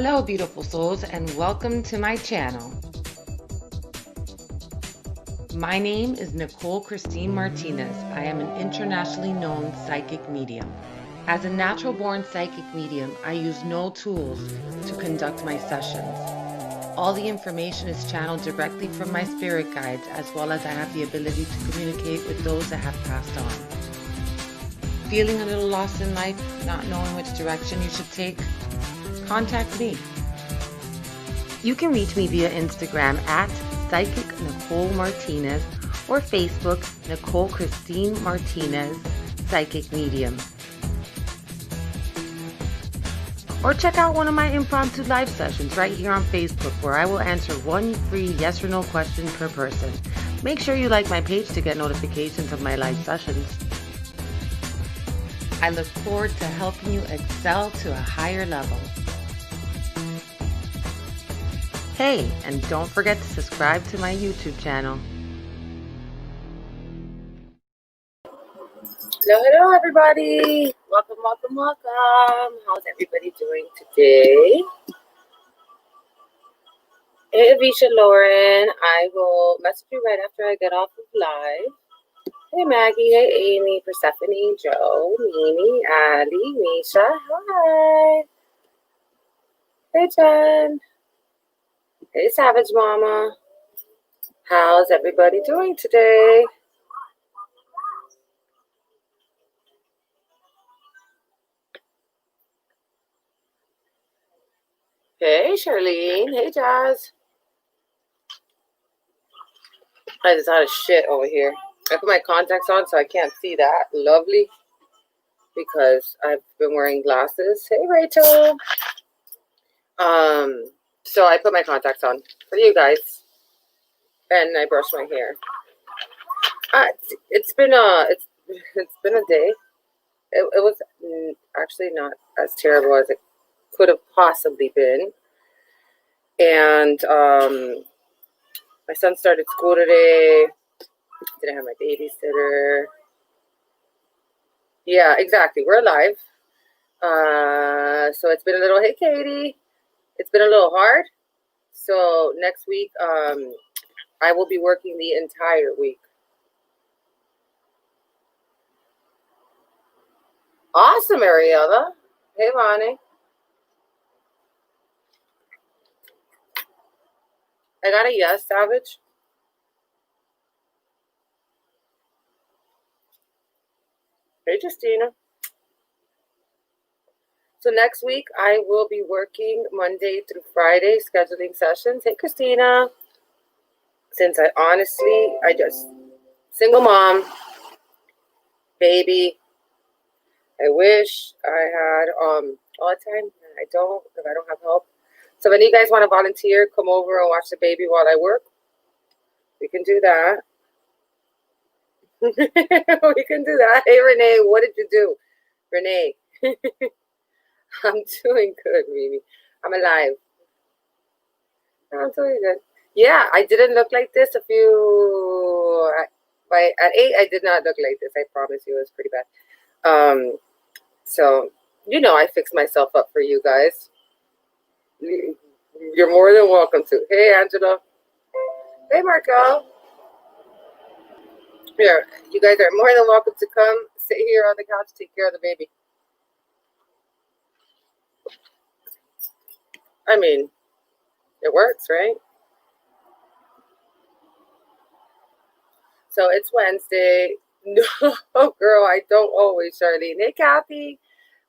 Hello, beautiful souls, and welcome to my channel. My name is NIcole Christine Martinez. I am an internationally known psychic medium. As a natural-born psychic medium, I use no tools to conduct my sessions. All the information is channeled directly from my spirit guides, as well as I have the ability to communicate with those that have passed on. Feeling a little lost in life, not knowing which direction you should take? Contact me. You can reach me via Instagram at Psychic NIcole Martinez or Facebook NIcole Christine Martinez Psychic Medium. Or check out one of my impromptu live sessions right here on Facebook, where I will answer one free yes or no question per person. Make sure you like my page to get notifications of my live sessions. I look forward to helping you excel to a higher level. Hey, and don't forget to subscribe to my YouTube channel. Hello, everybody. Welcome. How's everybody doing today? Hey, Avisha Lauren. I will message you right after I get off of live. Hey, Maggie. Hey, Amy, Persephone, Joe, Mimi, Ali, Misha. Hi. Hey, Jen. Hey, Savage Mama. How's everybody doing today? Hey, Charlene. Hey, Jazz. I just had a shit over here. I put my contacts on so I can't see that. Lovely. Because I've been wearing glasses. Hey, Rachel. So I put my contacts on for you guys. And I brushed my hair. It's been a day. It was actually not as terrible as it could have possibly been. And my son started school today. Didn't have my babysitter. Yeah, exactly. We're alive. So it's been a little, hey, Katie. It's been a little hard. So next week, I will be working the entire week. Awesome, Ariella. Hey, Lonnie. I got a yes, Savage. Hey, Justina. So next week, I will be working Monday through Friday, scheduling sessions. Hey, Christina. Since I just, single mom, baby. I wish I had all the time. I don't, because I don't have help. So if any of you guys want to volunteer, come over and watch the baby while I work. We can do that. We can do that. Hey, Renee, what did you do? Renee. I'm doing good, Mimi. I'm alive. I'm doing good. Yeah, I didn't look like this at 8, I did not look like this. I promise you, it was pretty bad. So, I fixed myself up for you guys. You're more than welcome to. Hey, Angela. Hey, Marco. Here, you guys are more than welcome to come sit here on the couch, take care of the baby. I mean, it works, right? So it's Wednesday. No, girl, I don't always, Charlene. Hey, Kathy.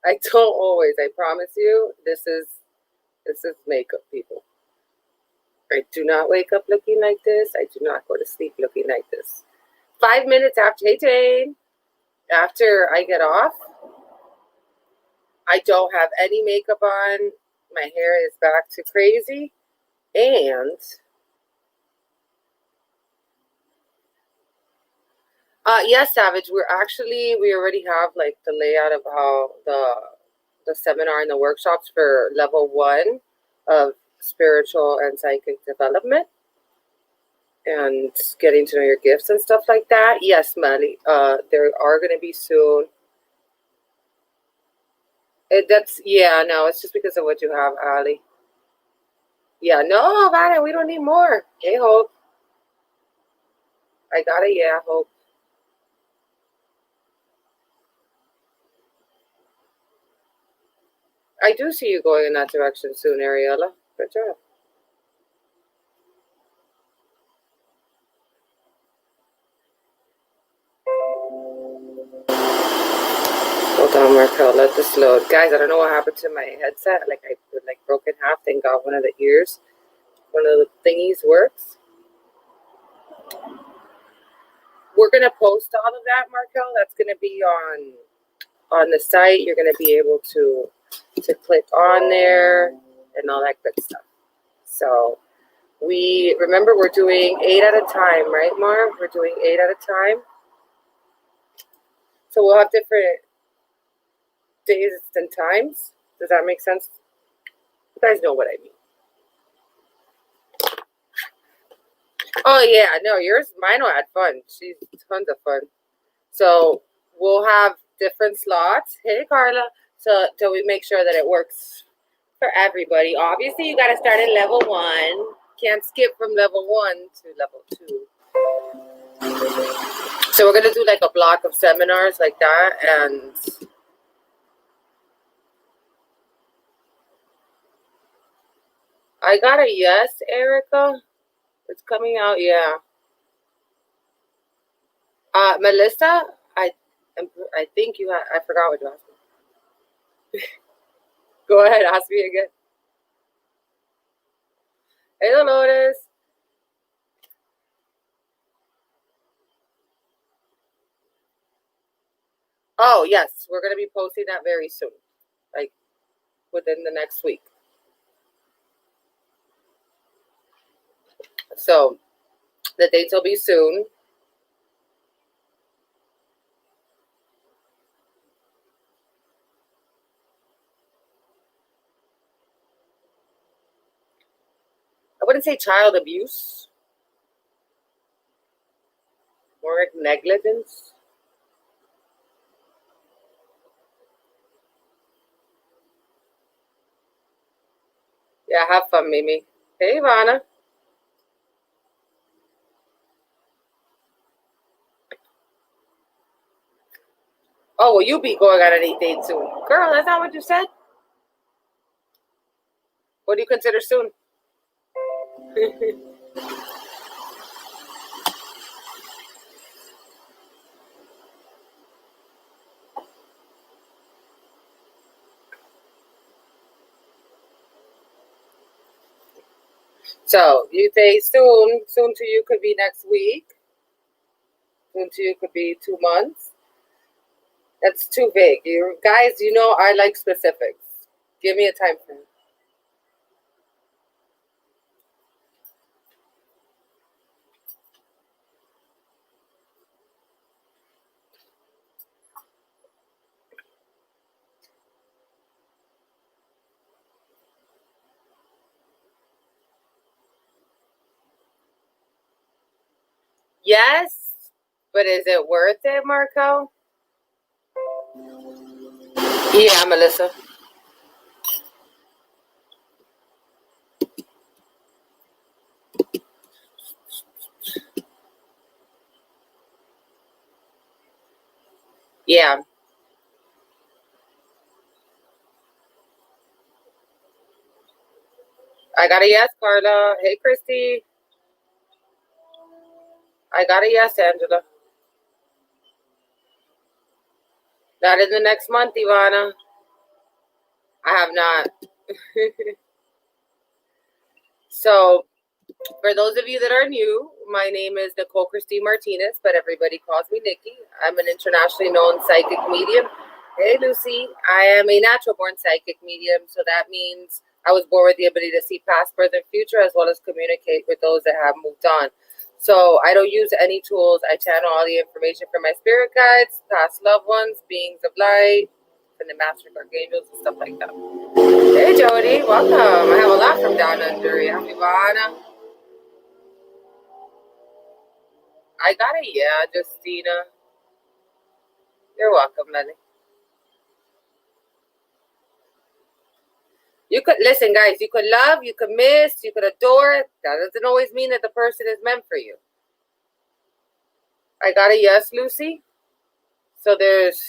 I don't always. I promise you, this is makeup, people. I do not wake up looking like this. I do not go to sleep looking like this. 5 minutes after, hey, Jane, after I get off, I don't have any makeup on. My hair is back to crazy. And yes, Savage, we already have like the layout of how the seminar and the workshops for level 1 of spiritual and psychic development and getting to know your gifts and stuff like that. Yes, Melly, there are going to be soon. It's just because of what you have, Ali. Yeah, no, Vana, we don't need more. Hey, Hope. I got it, yeah, Hope. I do see you going in that direction soon, Ariella. Good job. Hold on, Markel. Let this load. Guys, I don't know what happened to my headset. Like, I broke in half. Thank God one of the ears, one of the thingies works. We're going to post all of that, Markel. That's going to be on the site. You're going to be able to click on there and all that good stuff. So remember we're doing 8 at a time, right, Marv? We're doing 8 at a time. So we'll have different days and times. Does that make sense? You guys know what I mean. Oh yeah, no, mine will add fun. She's tons of fun. So we'll have different slots. Hey Carla. So till we make sure that it works for everybody. Obviously you gotta start at level 1. Can't skip from level 1 to level 2. So we're gonna do like a block of seminars like that, and I got a yes, Erica. It's coming out, yeah. Melissa, I think you I forgot what you asked me. Go ahead, ask me again. Hey, Dolores. Oh, yes, we're going to be posting that very soon, like within the next week. So the dates will be soon. I wouldn't say child abuse, more like negligence. Yeah, have fun, Mimi. Hey, Ivana. Oh, well, you'll be going on a date soon. Girl, that's not what you said. What do you consider soon? So you say soon. Soon to you could be next week. Soon to you could be 2 months. That's too vague. You guys, I like specifics. Give me a time frame. Yes, but is it worth it, Marco? Yeah, Melissa. Yeah. I got a yes, Carla. Hey, Christy. I got a yes, Angela. Not in the next month, Ivana. I have not. So, for those of you that are new, my name is NIcole Christine Martinez, but everybody calls me Nikki. I'm an internationally known psychic medium. Hey, Lucy. I am a natural born psychic medium, so that means I was born with the ability to see past, present, future, as well as communicate with those that have moved on. So I don't use any tools. I channel all the information from my spirit guides, past loved ones, beings of light, and the master archangels and stuff like that. Hey, Jody. Welcome. I have a lot from down under. Yeah, Ivana. I got it. Yeah, Justina. You're welcome, Lenny. You could listen, guys. You could love, you could miss, you could adore. That doesn't always mean that the person is meant for you. I got a yes, Lucy. So there's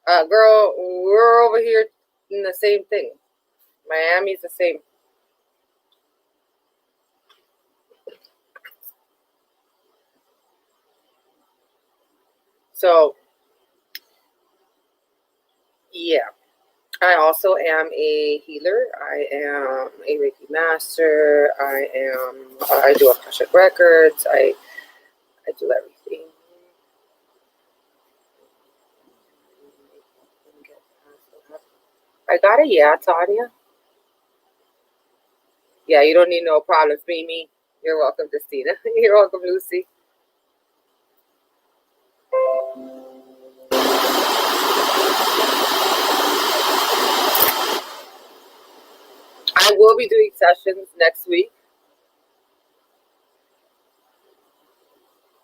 girl. We're over here in the same thing. Miami's the same. So yeah. I also am a healer. I am a Reiki master. I do Akashic records. I do everything. I got a yeah, Tanya. Yeah, you don't need no problems, Mimi. You're welcome, Christina. You're welcome, Lucy. I will be doing sessions next week.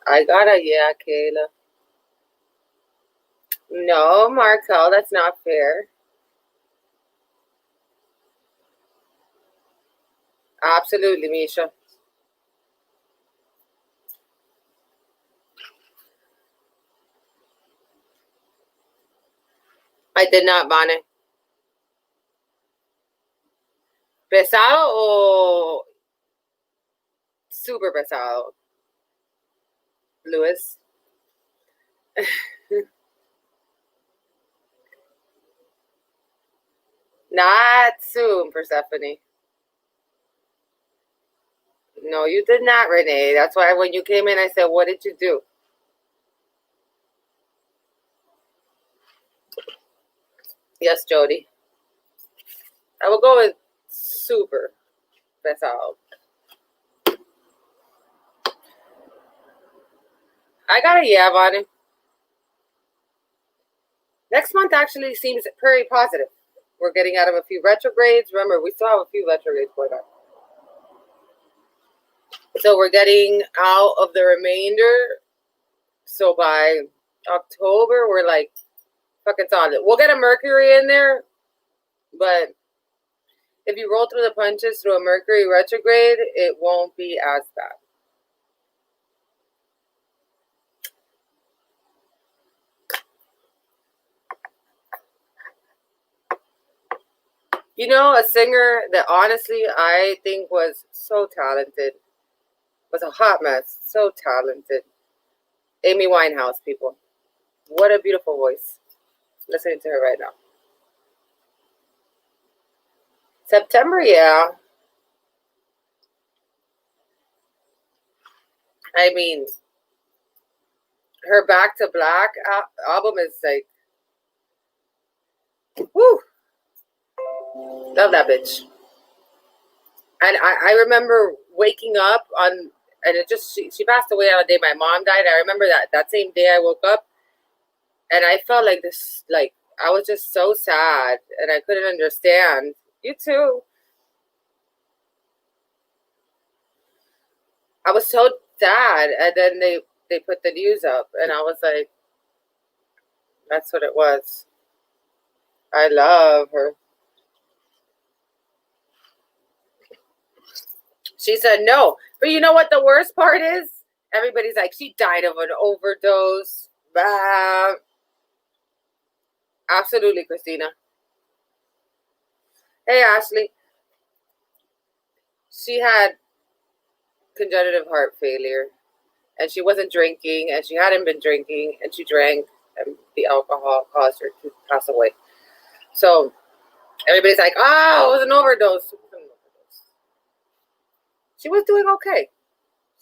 I got a yeah, Kayla. No, Markel, that's not fair. Absolutely, Misha. I did not, Bonnie. ¿Pesado o super pesado? Lewis. Not soon, Persephone. No, you did not, Renee. That's why when you came in, I said, what did you do? Yes, Jody. I will go with super pesado. I got a yeah, Bonnie. Next month actually seems very positive. We're getting out of a few retrogrades. Remember, we still have a few retrogrades going on. So we're getting out of the remainder. So by October, we're like fucking solid. We'll get a Mercury in there, but if you roll through the punches through a Mercury retrograde, it won't be as bad. You know, a singer that honestly I think was so talented, was a hot mess, so talented. Amy Winehouse, people. What a beautiful voice. Listening to her right now. September, yeah. I mean, her Back to Black album is like, whoo. Love that bitch. And I remember waking up on, and it just, she passed away on the day my mom died. I remember that same day I woke up and I felt like this, like, I was just so sad and I couldn't understand. You too. I was so sad. And then they put the news up and I was like, that's what it was. I love her. She said no. But you know what the worst part is? Everybody's like, she died of an overdose. Bah. Absolutely, Christina. Hey, Ashley. She had congenital heart failure. And she wasn't drinking. And she hadn't been drinking. And she drank. And the alcohol caused her to pass away. So everybody's like, oh, it was an overdose. She was doing okay.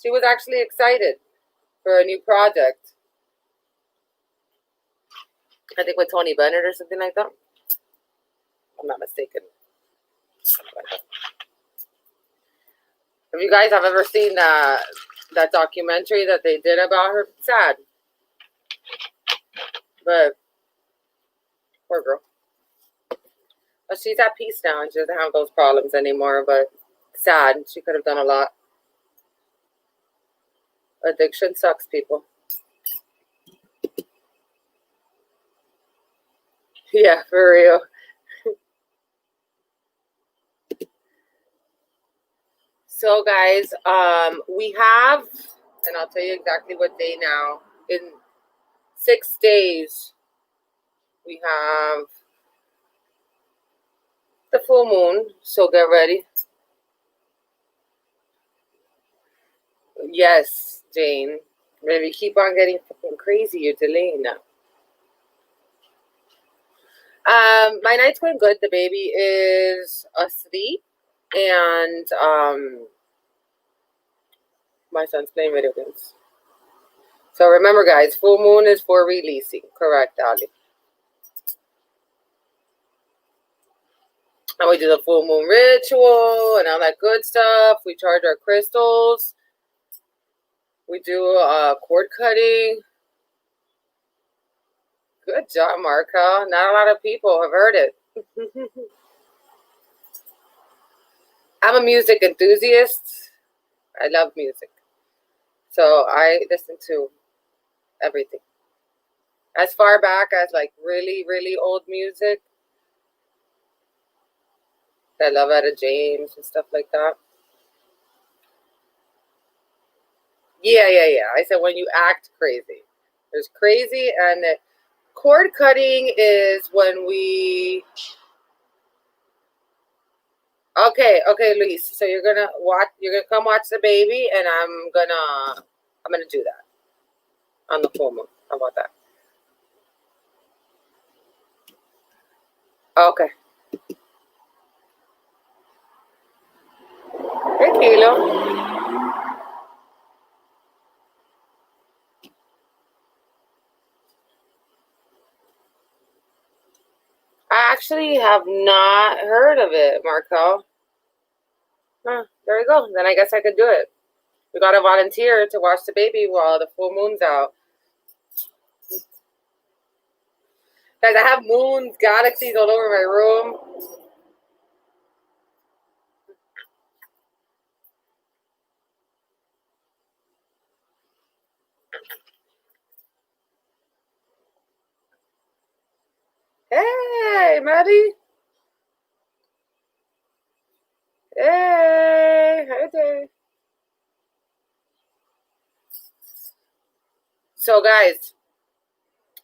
She was actually excited for a new project. I think with Tony Bennett or something like that. I'm not mistaken. If you guys have ever seen that documentary that they did about her, sad. But poor girl. But she's at peace now and she doesn't have those problems anymore. But sad. She could have done a lot. Addiction sucks, people. Yeah, for real. So guys, we have, and I'll tell you exactly what day now. In 6 days, we have the full moon. So get ready. Yes, Jane. Maybe keep on getting fucking crazy. You're delaying now. My night's going good. The baby is asleep, and my son's playing video games. So remember, guys, full moon is for releasing. Correct, Ali. And we do the full moon ritual and all that good stuff. We charge our crystals. We do cord cutting. Good job, Marco. Not a lot of people have heard it. I'm a music enthusiast. I love music. So I listen to everything. As far back as like really, really old music. I love Etta James and stuff like that. Yeah. I said when you act crazy. There's crazy, and the cord cutting is when we... Okay, Luis. So you're gonna come watch the baby, and I'm gonna do that on the full moon. How about that? Okay. Hey, Kilo. I actually have not heard of it, Marco. Huh, there we go. Then I guess I could do it. We got to volunteer to watch the baby while the full moon's out. Guys, I have moons, galaxies all over my room. Hey, Maddie. Hey there. So, guys,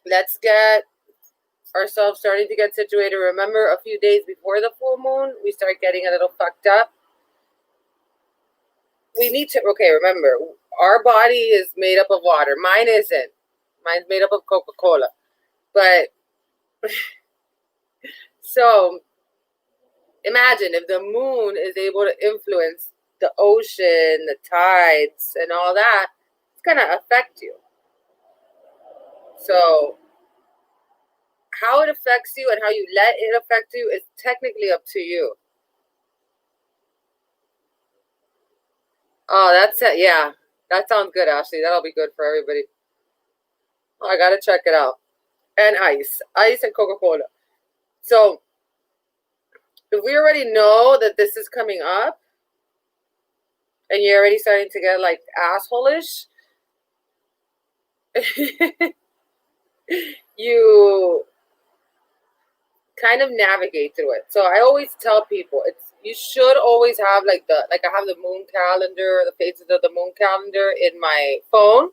let's get ourselves starting to get situated. Remember, a few days before the full moon, we start getting a little fucked up. We need to, okay, remember, our body is made up of water. Mine isn't. Mine's made up of Coca-Cola. But, so, imagine if the moon is able to influence the ocean, the tides, and all that, it's going to affect you. So, how it affects you and how you let it affect you is technically up to you. Oh, that's it. Yeah, that sounds good, Ashley. That'll be good for everybody. Oh, I got to check it out. And ice and Coca-Cola. So, if we already know that this is coming up, and you're already starting to get like asshole-ish, you kind of navigate through it. So I always tell people you should always have I have the moon calendar, the phases of the moon calendar in my phone,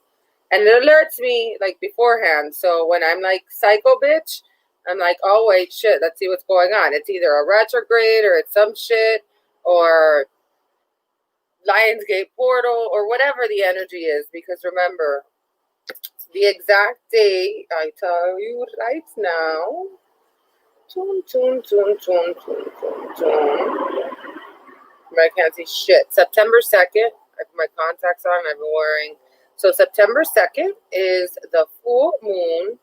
and it alerts me like beforehand. So when I'm like psycho bitch, I'm like, oh wait, shit, let's see what's going on. It's either a retrograde or it's some shit or Lionsgate portal or whatever the energy is, because remember, the exact day I tell you right now. I can't see shit. September 2nd. I put my contacts on. I've been wearing. So September 2nd is the full moon.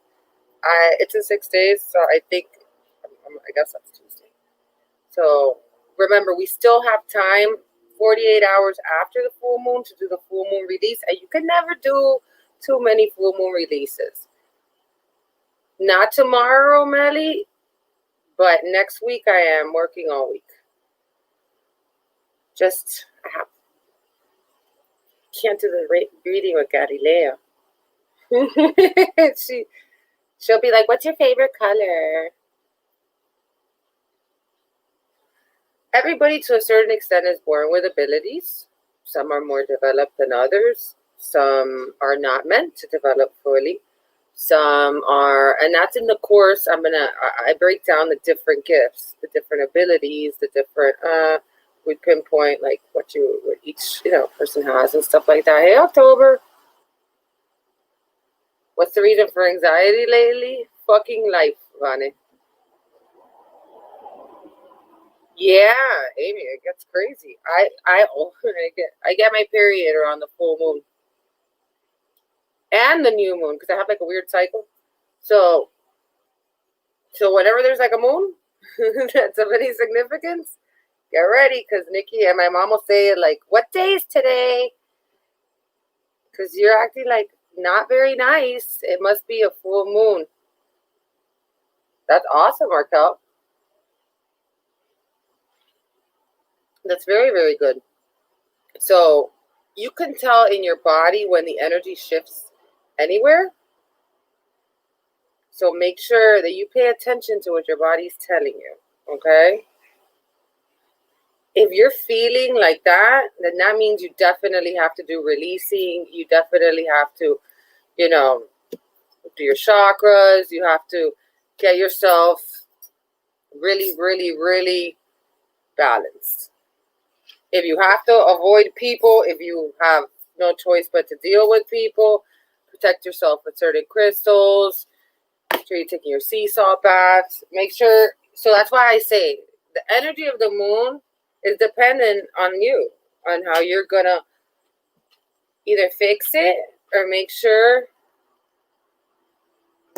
It's in 6 days, so I think I guess that's Tuesday. So remember, we still have time, 48 hours after the full moon, to do the full moon release, and you can never do too many full moon releases. Not tomorrow, Melly, but next week I am working all week. Just can't do the reading with Galileo. She'll be like, "What's your favorite color?" Everybody, to a certain extent, is born with abilities. Some are more developed than others. Some are not meant to develop fully. Some are, and that's in the course. I break down the different gifts, the different abilities, the different, we pinpoint like what each, person has and stuff like that. Hey, October. What's the reason for anxiety lately? Fucking life, Vane. Yeah, Amy, it gets crazy. I get my period around the full moon and the new moon because I have like a weird cycle. So whenever there's like a moon that's of any significance, get ready because Nikki and my mom will say it like, "What day is today?" Because you're acting like not very nice. It must be a full moon. That's awesome, Markel. That's very, very good. So you can tell in your body when the energy shifts anywhere. So make sure that you pay attention to what your body's telling you, okay? If you're feeling like that, then that means you definitely have to do releasing. You definitely have to, do your chakras. You have to get yourself really, really, really balanced. If you have to avoid people, if you have no choice but to deal with people, protect yourself with certain crystals. Make sure you're taking your sea salt baths. Make sure. So that's why I say the energy of the moon is dependent on you, on how you're going to either fix it or make sure.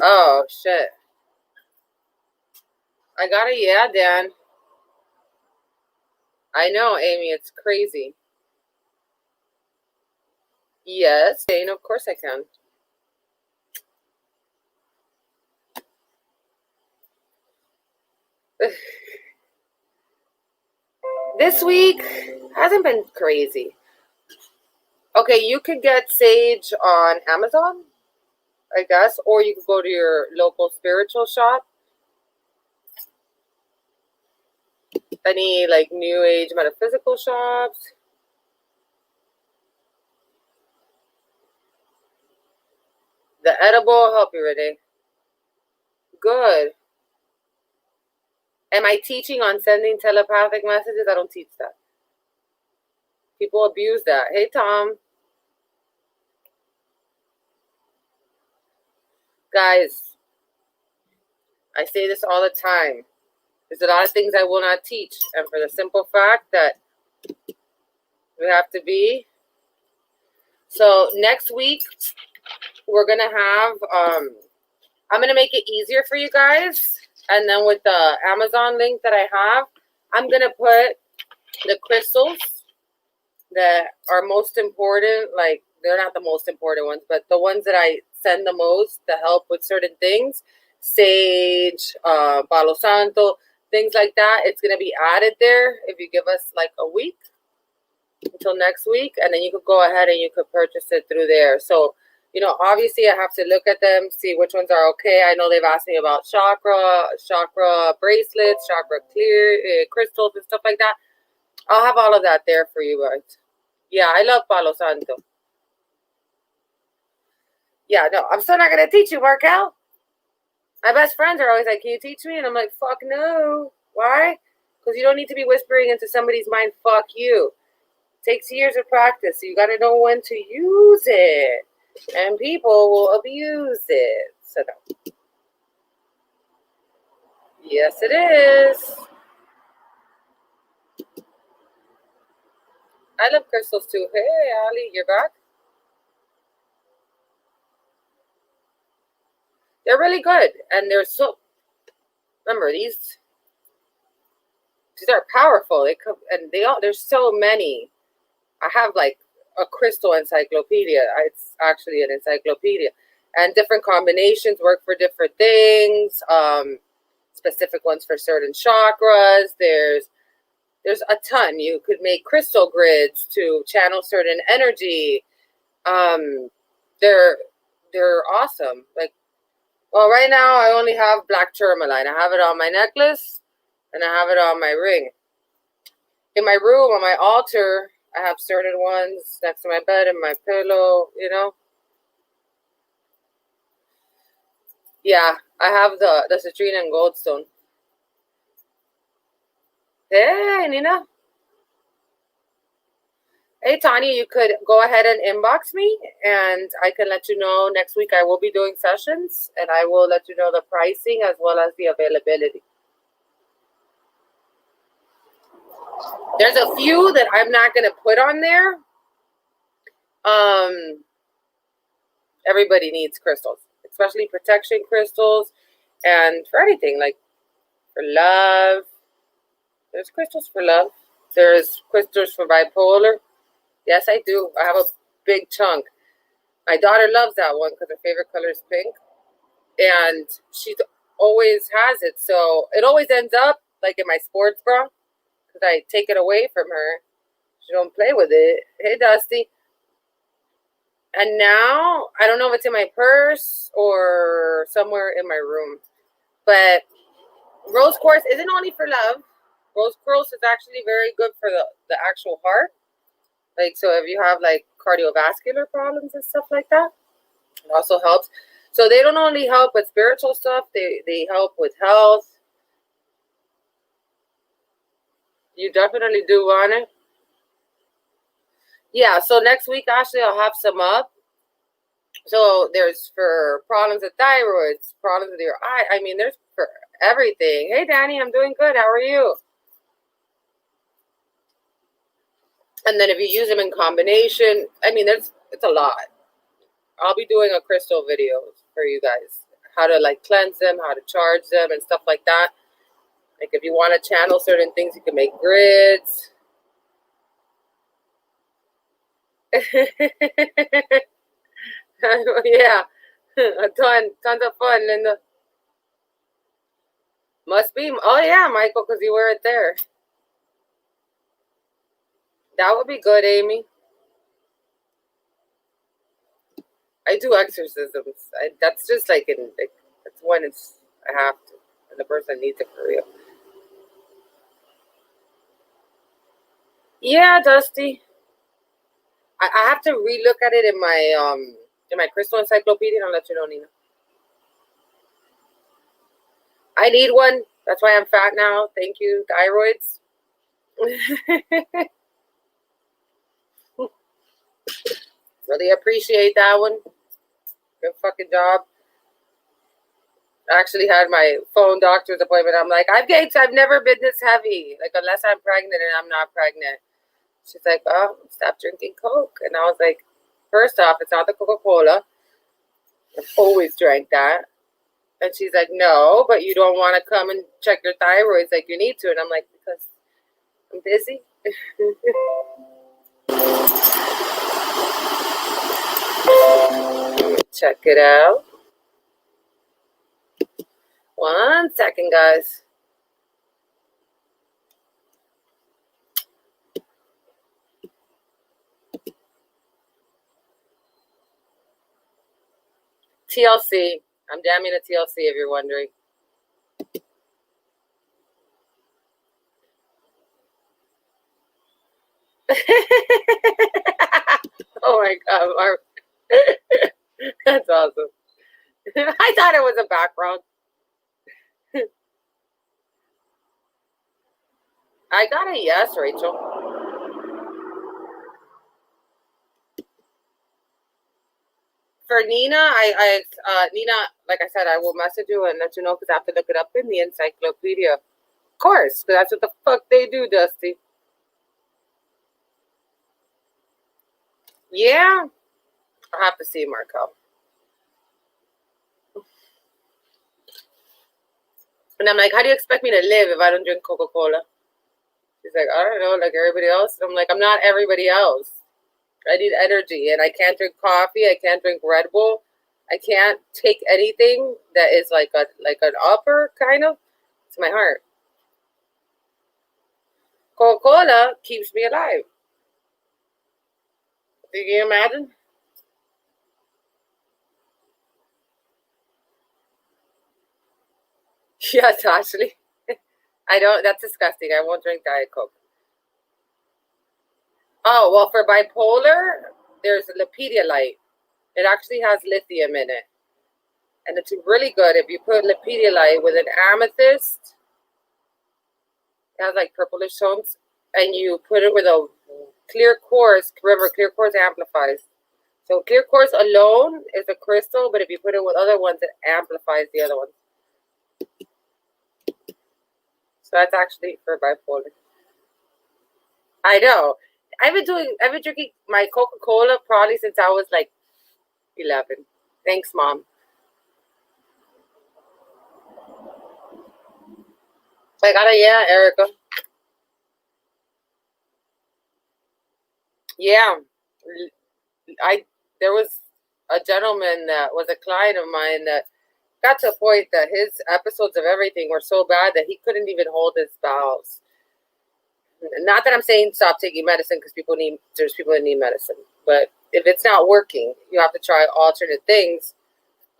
Oh, shit. I got it. Yeah, Dan. I know, Amy. It's crazy. Yes, Jane, of course I can. This week hasn't been crazy. Okay, you could get sage on Amazon, I guess, or you could go to your local spiritual shop. Any like new age metaphysical shops. The edible will help you, Renee. Good. Am I teaching on sending telepathic messages? I don't teach that. People abuse that. Hey, Tom. Guys, I say this all the time. There's a lot of things I will not teach. And for the simple fact that we have to be. So next week, we're going to have, I'm going to make it easier for you guys. And then with the Amazon link that I have, I'm going to put the crystals that are most important. Like, they're not the most important ones, but the ones that I send the most to help with certain things. Sage, Palo Santo, things like that. It's going to be added there if you give us like a week until next week. And then you could go ahead and you could purchase it through there. So, obviously I have to look at them, see which ones are okay. I know they've asked me about chakra bracelets, chakra clear crystals and stuff like that. I'll have all of that there for you guys. Yeah, I love Palo Santo. Yeah, no, I'm still not going to teach you, Markel. My best friends are always like, can you teach me? And I'm like, fuck no. Why? Because you don't need to be whispering into somebody's mind, fuck you. It takes years of practice. So you got to know when to use it. And people will abuse it. So no. Yes, it is. I love crystals too. Hey, Ali, you're back? They're really good. And they're so... Remember, these are powerful. They come, and there's so many. I have like a crystal encyclopedia. It's actually an encyclopedia. And different combinations work for different things. Specific ones for certain chakras. There's a ton. You could make crystal grids to channel certain energy. They're awesome. Like, well, right now I only have black tourmaline. I have it on my necklace and I have it on my ring. In my room, on my altar, I have certain ones next to my bed and my pillow, you know. Yeah, I have the citrine and goldstone. Hey, Nina. Hey, Tanya, you could go ahead and inbox me, and I can let you know next week I will be doing sessions, and I will let you know the pricing as well as the availability. There's a few that I'm not going to put on there. Everybody needs crystals, especially protection crystals, and for anything, like for love. There's crystals for love. There's crystals for bipolar. Yes, I do. I have a big chunk. My daughter loves that one because her favorite color is pink. And she always has it. So it always ends up like in my sports bra because I take it away from her. She don't play with it. Hey, Dusty. And now, I don't know if it's in my purse or somewhere in my room. But rose quartz isn't only for love. Rose quartz is actually very good for the actual heart. Like, so if you have like cardiovascular problems and stuff like that, it also helps. So they don't only help with spiritual stuff, they help with health. You definitely do want it. Yeah, so next week, Ashley, I'll have some up. So there's for problems with thyroids, problems with your eye. I mean, there's for everything. Hey, Danny, I'm doing good. How are you? And then if you use them in combination, I mean, it's a lot. I'll be doing a crystal video for you guys. How to like cleanse them, how to charge them and stuff like that. Like if you want to channel certain things, you can make grids. Yeah, tons of fun, Linda. Must be. Oh yeah, Michael, because you wear it there. That would be good, Amy. I do exorcisms. That's just like that's when I have to, and the person needs it for real. Yeah, Dusty. I have to relook at it in my crystal encyclopedia, and I'll let you know, Nina. I need one. That's why I'm fat now. Thank you, thyroids. Really appreciate that one. Good fucking job. I actually had my phone doctor's appointment. I'm like, I've never been this heavy. Like, unless I'm pregnant and I'm not pregnant. She's like, oh, stop drinking Coke. And I was like, first off, it's not the Coca-Cola. I've always drank that. And she's like, no, but you don't want to come and check your thyroids like you need to. And I'm like, because I'm busy. Check it out. 1 second, guys. TLC. I'm damning a TLC if you're wondering. Oh my God, that's awesome. I thought it was a background. I got a yes, Rachel. For Nina, Nina, like I said, I will message you and let you know because I have to look it up in the encyclopedia. Of course, because that's what the fuck they do, Dusty. Yeah, I'll have to see Marco. And I'm like, how do you expect me to live if I don't drink Coca-Cola? She's like, I don't know, like everybody else. I'm like, I'm not everybody else. I need energy, and I can't drink coffee. I can't drink Red Bull. I can't take anything that is like an upper kind of to my heart. Coca-Cola keeps me alive. Do you imagine? Yes, Ashley. I don't. That's disgusting. I won't drink Diet Coke. Oh, well, for bipolar, there's Lepidolite. It actually has lithium in it. And it's really good. If you put Lepidolite with an amethyst, it has like purplish tones, and you put it with a clear quartz. Remember, clear quartz amplifies. So clear quartz alone is a crystal, but if you put it with other ones, it amplifies the other ones. So that's actually for bipolar. I know. I've been drinking my Coca-Cola probably since I was like 11. Thanks, Mom. Yeah, Erica. Yeah. There was a gentleman that was a client of mine that got to a point that his episodes of everything were so bad that he couldn't even hold his bowels. Not that I'm saying stop taking medicine, because there's people that need medicine. But if it's not working, you have to try alternate things,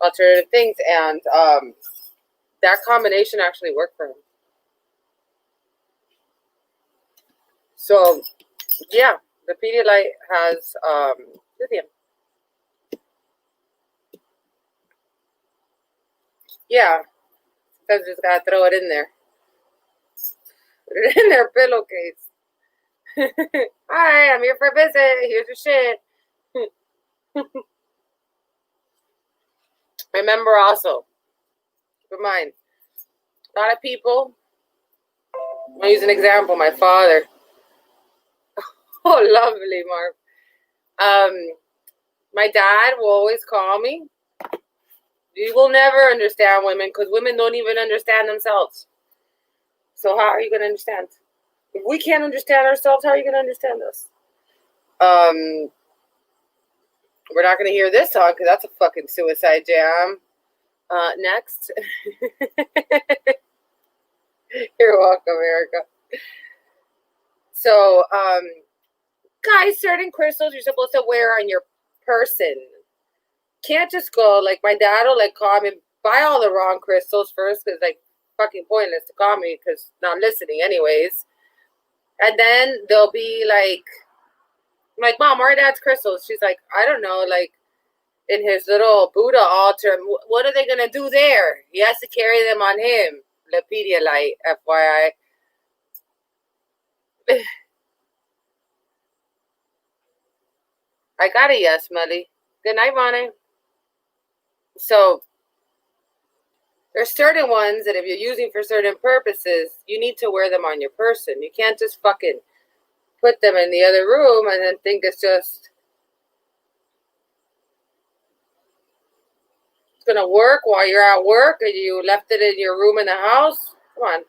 and that combination actually worked for him. So, yeah, the Pedialyte has lithium. Yeah, because just gotta throw it in there. Put it in their pillowcase. Hi, I'm here for a visit. Here's your shit. Remember also, keep in mind, a lot of people, I'll use an example, my father. Oh, lovely, Mark. My dad will always call me. You will never understand women, because women don't even understand themselves. So how are you going to understand? If we can't understand ourselves, how are you going to understand us? We're not going to hear this song because that's a fucking suicide jam. Next. You're welcome, Erica. So, guys, certain crystals you're supposed to wear on your person. Can't just go, like, my dad will, like, call me, buy all the wrong crystals first, because, like, fucking pointless to call me, because not listening anyways. And then they'll be like, Mom, where are Dad's crystals? She's like, I don't know, like, in his little Buddha altar. What are they going to do there? He has to carry them on him. Lepidolite, FYI. I got a yes, Melly. Good night, Ronnie. So, there's certain ones that if you're using for certain purposes, you need to wear them on your person. You can't just fucking put them in the other room and then think it's going to work while you're at work and you left it in your room in the house. Come on.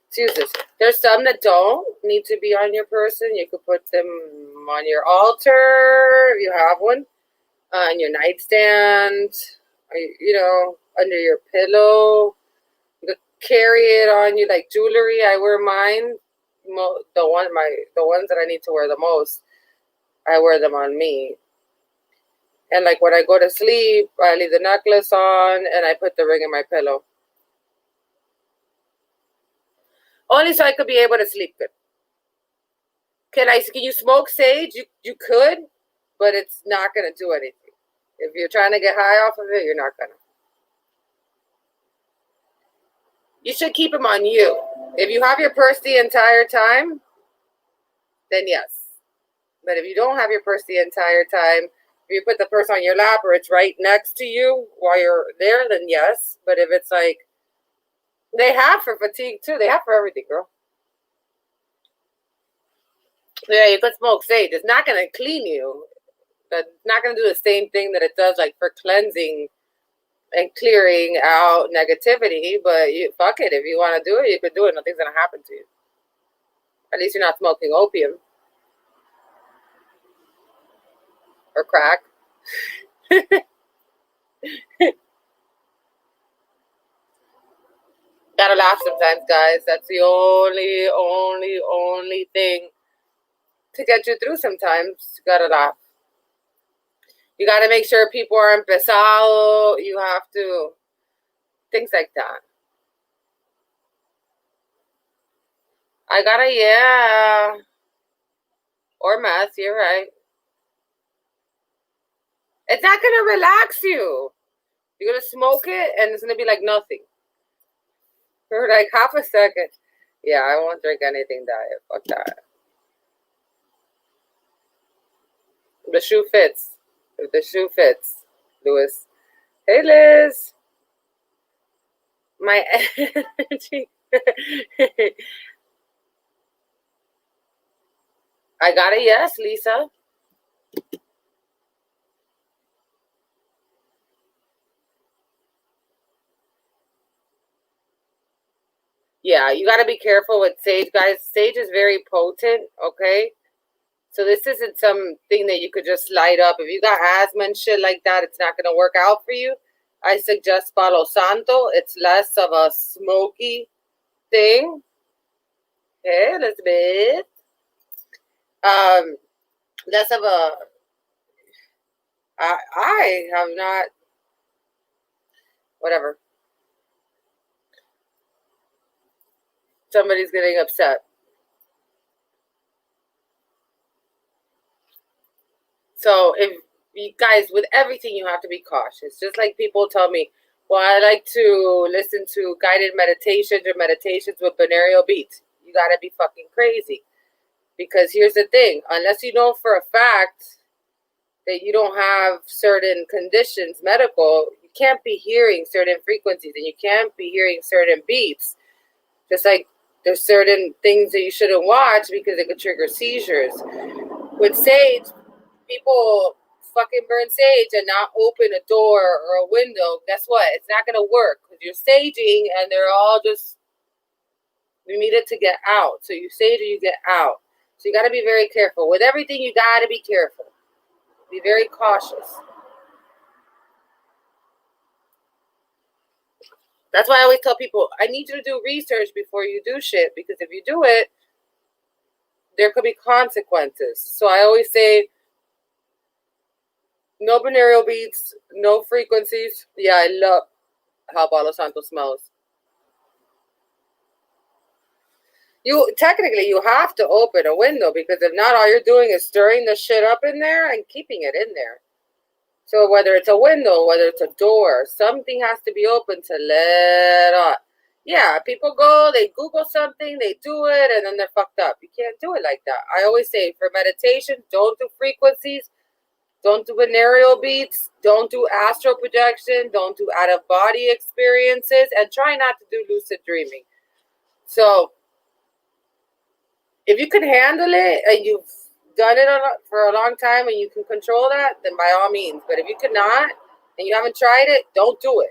Let's use this. There's some that don't need to be on your person. You could put them on your altar if you have one, on your nightstand, under your pillow. You could carry it on you like jewelry. I wear mine. The ones that I need to wear the most, I wear them on me. And like when I go to sleep, I leave the necklace on and I put the ring in my pillow. Only so I could be able to sleep good. Can you smoke sage? You could, but it's not going to do anything. If you're trying to get high off of it, you're not going to. You should keep them on you. If you have your purse the entire time, then yes. But if you don't have your purse the entire time, if you put the purse on your lap or it's right next to you while you're there, then yes. But if it's like, they have for fatigue too. They have for everything, girl. Yeah, you could smoke sage. It's not going to clean you. It's not going to do the same thing that it does like for cleansing and clearing out negativity. But fuck it. If you want to do it, you could do it. Nothing's going to happen to you. At least you're not smoking opium. Or crack. Gotta laugh sometimes, guys. That's the only thing to get you through sometimes. You gotta laugh. You gotta make sure people aren't pesado. You have to, things like that. I got a yeah. Or meth, you're right. It's not going to relax you. You're going to smoke it, and it's going to be like nothing. For like half a second. Yeah, I won't drink anything diet. Fuck that. The shoe fits. If the shoe fits, Lewis. Hey, Liz. My energy. I got a yes, Lisa. Yeah, you got to be careful with sage, guys. Sage is very potent, okay? So this isn't something that you could just light up. If you got asthma and shit like that, it's not going to work out for you. I suggest Palo Santo. It's less of a smoky thing. Okay, Elizabeth. Less of a... I have not... Whatever. Somebody's getting upset. So if you guys, with everything, you have to be cautious. Just like people tell me, well, I like to listen to guided meditations or meditations with binaural beats. You got to be fucking crazy. Because here's the thing. Unless you know for a fact that you don't have certain conditions, medical, you can't be hearing certain frequencies and you can't be hearing certain beats. Just like there's certain things that you shouldn't watch because it could trigger seizures. With sage, people fucking burn sage and not open a door or a window. Guess what? It's not going to work because you're saging and they're all just, you need it to get out. So you sage or you get out. So you got to be very careful. With everything, you got to be careful. Be very cautious. That's why I always tell people, I need you to do research before you do shit. Because if you do it, there could be consequences. So I always say, no binaural beats, no frequencies. Yeah, I love how Palo Santo smells. You technically you have to open a window because if not, all you're doing is stirring the shit up in there and keeping it in there. So whether it's a window, whether it's a door, something has to be open to let on. Yeah, people go, they Google something, they do it, and then they're fucked up. You can't do it like that. I always say for meditation, don't do frequencies. Don't do binaural beats. Don't do astral projection. Don't do out-of-body experiences. And try not to do lucid dreaming. So, if you can handle it and you've done it for a long time and you can control that, then by all means. But if you cannot and you haven't tried it, don't do it.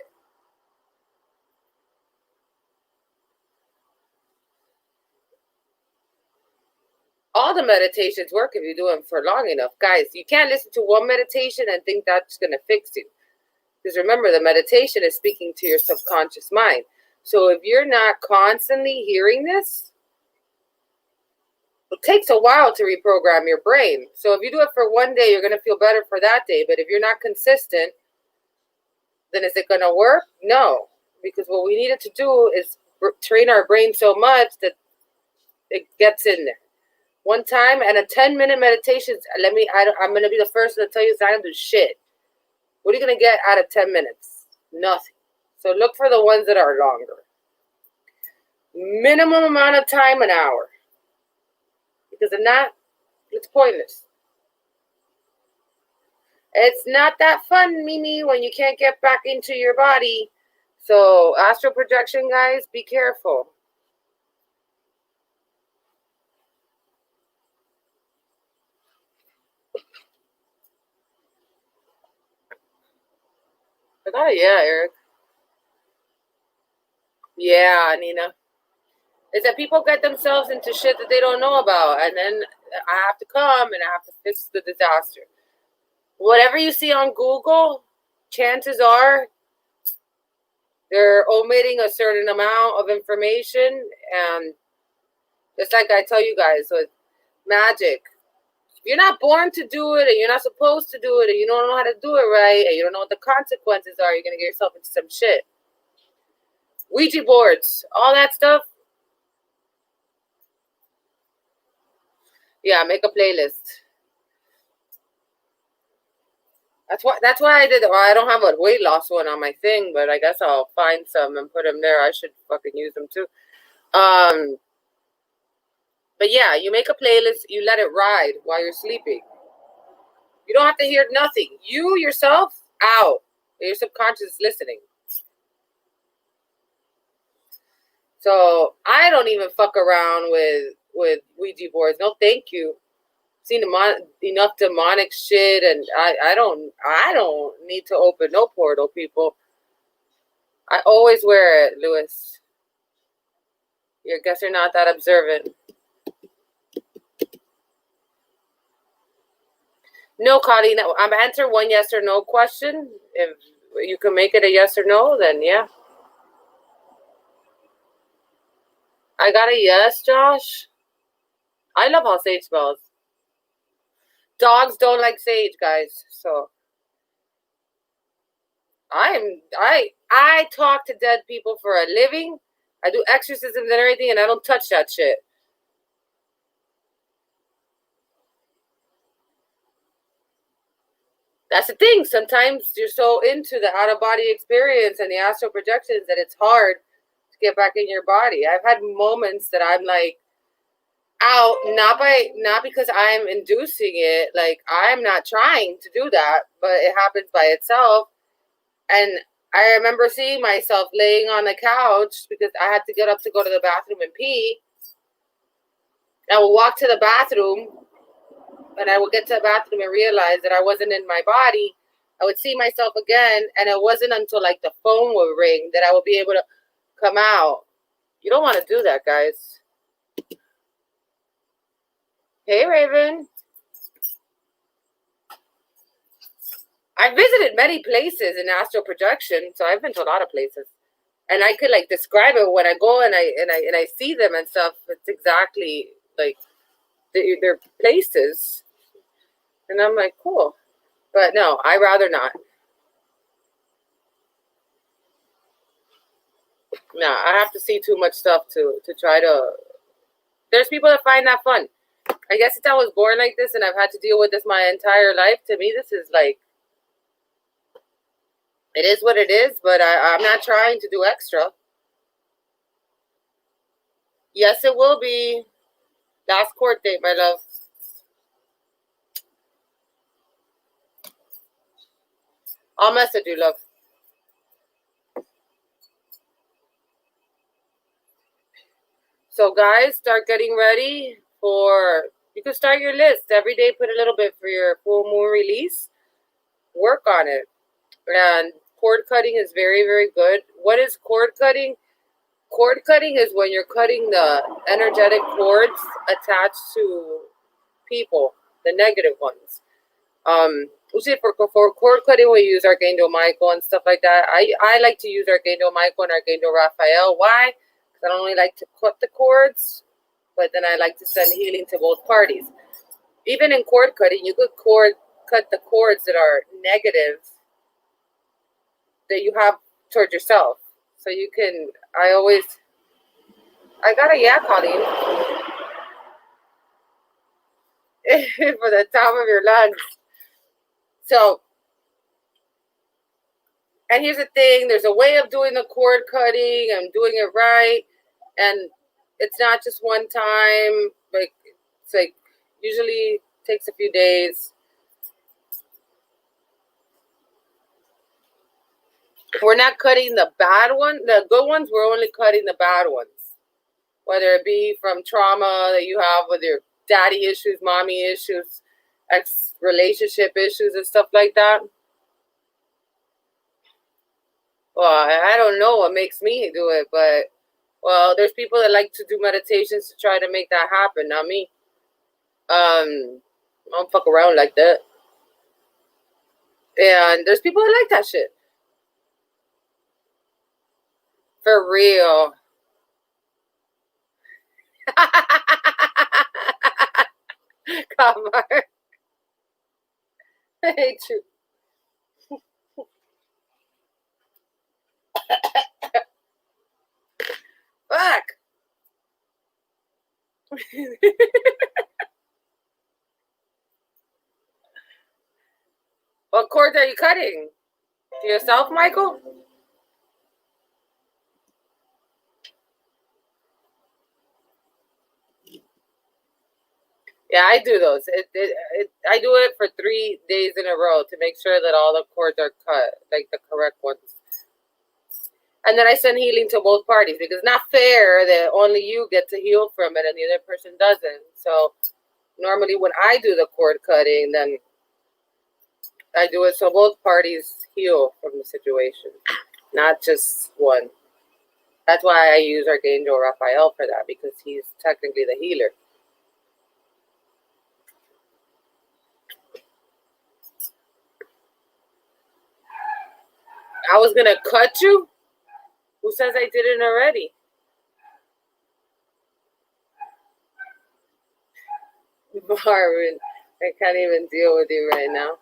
All the meditations work if you do them for long enough. Guys, you can't listen to one meditation and think that's going to fix you. Because remember, the meditation is speaking to your subconscious mind. So if you're not constantly hearing this, it takes a while to reprogram your brain. So if you do it for one day, you're going to feel better for that day. But if you're not consistent, then is it going to work? No. Because what we needed to do is train our brain so much that it gets in there. One time, and a 10-minute meditation, I'm going to be the first to tell you it's not going to do shit. What are you going to get out of 10 minutes? Nothing. So look for the ones that are longer. Minimum amount of time, an hour. Because if not, it's pointless. It's not that fun, Mimi, when you can't get back into your body. So astral projection, guys, be careful. I got it, yeah, Eric. Yeah, Nina. It's that people get themselves into shit that they don't know about, and then I have to come and I have to fix the disaster. Whatever you see on Google, chances are they're omitting a certain amount of information, and just like I tell you guys with magic, if you're not born to do it and you're not supposed to do it and you don't know how to do it right and you don't know what the consequences are, you're going to get yourself into some shit. Ouija boards, all that stuff, Yeah, make a playlist. That's why I did it. Well, I don't have a weight loss one on my thing, but I guess I'll find some and put them there. I should fucking use them too. But yeah, you make a playlist, you let it ride while you're sleeping. You don't have to hear nothing. You yourself out. Your subconscious is listening. So I don't even fuck around with Ouija boards. No, thank you. Seen enough demonic shit, and I don't need to open no portal, people. I always wear it, Lewis. I guess you're not that observant. No, Colleen. I'm answer one yes or no question. If you can make it a yes or no, then yeah. I got a yes, Josh. I love how sage smells. Dogs don't like sage, guys. So I talk to dead people for a living. I do exorcisms and everything, and I don't touch that shit. That's the thing. Sometimes you're so into the out-of-body experience and the astral projections that it's hard to get back in your body. I've had moments that I'm like out, not because I'm inducing it. Like, I'm not trying to do that, but it happens by itself. And I remember seeing myself laying on the couch because I had to get up to go to the bathroom and pee. I would walk to the bathroom, and I would get to the bathroom and realize that I wasn't in my body. I would see myself again, and it wasn't until like the phone would ring that I would be able to come out. You don't want to do that, guys. Hey, Raven. I visited many places in astral projection, so I've been to a lot of places, and I could like describe it when I go and I see them and stuff. It's exactly like they're places, and I'm like, cool. But no, I rather not. No, I have to see too much stuff to try to. There's people that find that fun. I guess since I was born like this and I've had to deal with this my entire life, to me this is like, it is what it is. But I'm not trying to do extra. Yes, it will be. Last court date, my love. I'll message you, love. So guys, start getting ready for, you can start your list. Every day put a little bit for your full moon release. Work on it. And cord cutting is very, very good. What is cord cutting? Cord cutting is when you're cutting the energetic cords attached to people, the negative ones. Usually for cord cutting, we use Archangel Michael and stuff like that. I like to use Archangel Michael and Archangel Raphael. Why? Because I don't only like to cut the cords, but then I like to send healing to both parties. Even in cord cutting, you could cut the cords that are negative that you have towards yourself. So you can, I got a yeah, Colleen. For the top of your lungs. So, and here's the thing, there's a way of doing the cord cutting and doing it right. And it's not just one time. Like, it's like usually takes a few days. We're not cutting the bad one. The good ones, we're only cutting the bad ones. Whether it be from trauma that you have with your daddy issues, mommy issues, ex-relationship issues and stuff like that. Well, I don't know what makes me do it, but, well, there's people that like to do meditations to try to make that happen, not me. I don't fuck around like that. And there's people that like that shit. For real. Come on. I hate you. Fuck. you cutting? To yourself, Michael? Yeah, I do those. I do it for 3 days in a row to make sure that all the cords are cut, like the correct ones. And then I send healing to both parties because it's not fair that only you get to heal from it and the other person doesn't. So normally when I do the cord cutting, then I do it so both parties heal from the situation, not just one. That's why I use Archangel Raphael for that, because he's technically the healer. I was going to cut you? Who says I didn't already? Marvin, I can't even deal with you right now.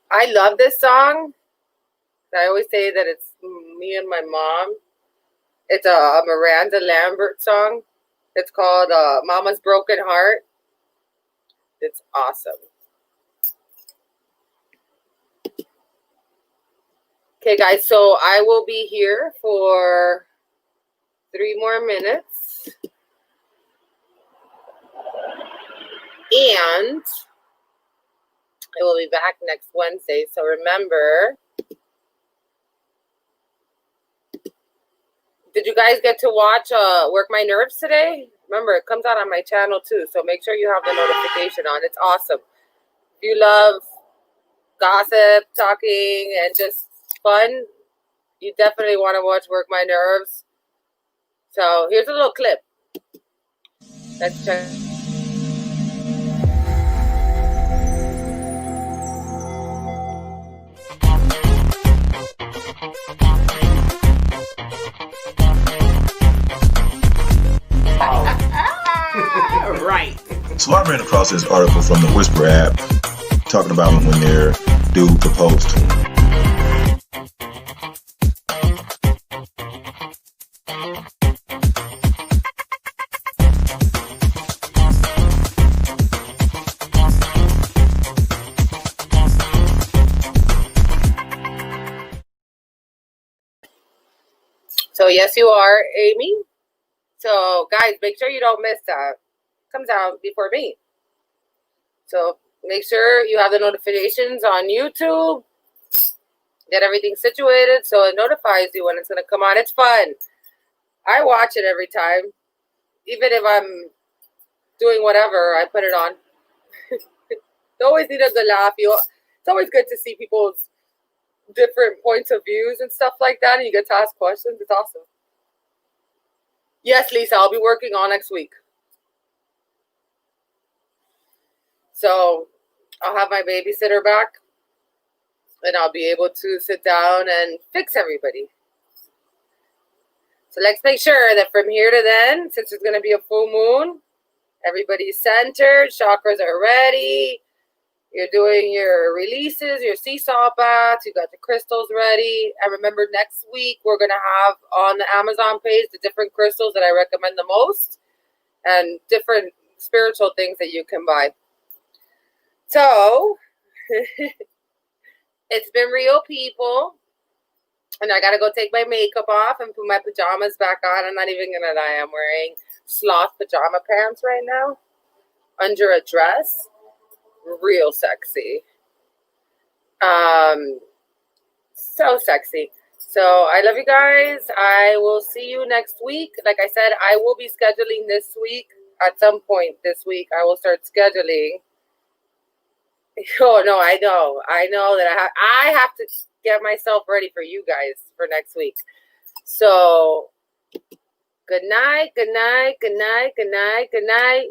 I love this song. I always say that it's me and my mom. It's a Miranda Lambert song. It's called Mama's Broken Heart. It's awesome. Okay, guys, so I will be here for 3 more minutes. And I will be back next Wednesday. So remember, did you guys get to watch Work My Nerves today? Remember, it comes out on my channel too. So make sure you have the notification on. It's awesome. If you love gossip, talking, and just fun, you definitely want to watch Work My Nerves. So here's a little clip. Let's check. Right. So I ran across this article from the Whisper app talking about when their dude proposed to him. So yes, you are, Amy. So guys, make sure you don't miss that. It comes out before me. So make sure you have the notifications on YouTube. Get everything situated so it notifies you when it's going to come on. It's fun. I watch it every time. Even if I'm doing whatever, I put it on. You always need a good laugh. It's always good to see people's different points of views and stuff like that, and you get to ask questions. It's awesome. Yes, Lisa, I'll be working on next week. So I'll have my babysitter back, and I'll be able to sit down and fix everybody. So let's make sure that from here to then, since it's going to be a full moon, everybody's centered, chakras are ready. You're doing your releases, your seesaw baths, you got the crystals ready. And remember, next week we're going to have on the Amazon page the different crystals that I recommend the most and different spiritual things that you can buy. So, it's been real, people. And I got to go take my makeup off and put my pajamas back on. I'm not even going to lie. I'm wearing sloth pajama pants right now under a dress. Real sexy. So sexy. So I love you guys. I will see you next week. Like I said, I will be scheduling this week. At some point this week, I will start scheduling. Oh no, I know that I have to get myself ready for you guys for next week. So good night, good night, good night, good night, good night.